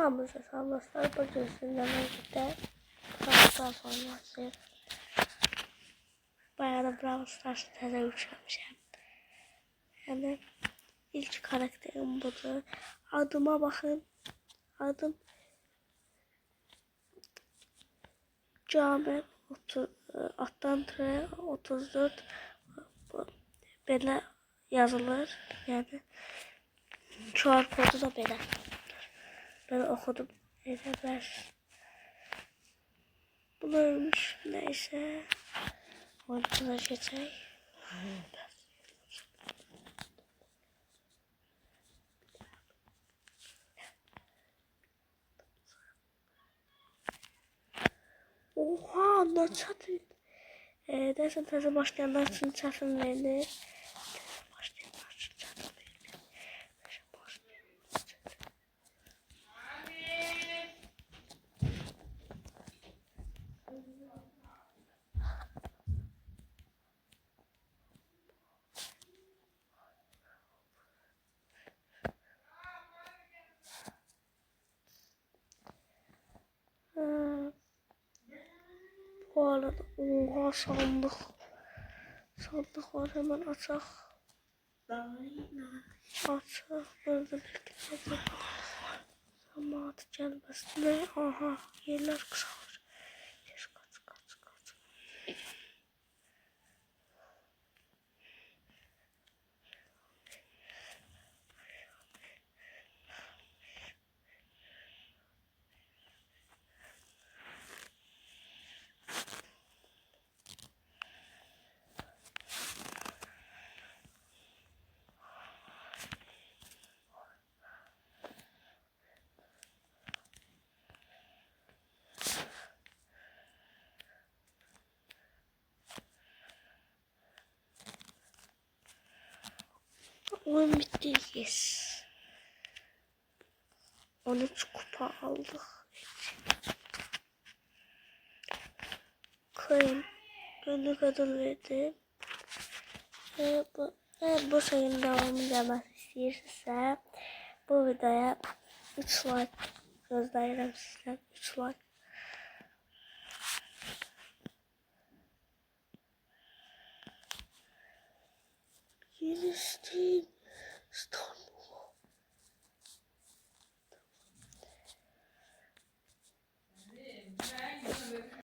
hamıza sallaslar. Bugün sizinle birlikte Brawl Stars oynayacağız. Bayağı da Brawl Stars'ı təzə yükləmişəm. Yəni ilk karakterim budur. Adıma baxın. Adım Camer Atlantre 34 belə yazılır. Yəni QR kodu da belə. Ben okudum. Evet. Bunlarmış neyse. Oyuncular geçecek. Oha ne çatı. Dersen taze başlayanlar için çatın verdi. Başlayanlar için çatın verdi. Bu arada oha sandık. Sandık var hemen açak. Açak. Burada bir kitap. Zamanı gelmesine. Aha yerler kısalır. Kaç. Oyun bitti. Yes. 13 kupa aldık. Coin. Gönlük ödül verdi. Bu şeyin devamını gelmesi istəyirsinizsə bu videoya 3 like gözləyirəm sizdən. 3 like. Geliştim. Stop.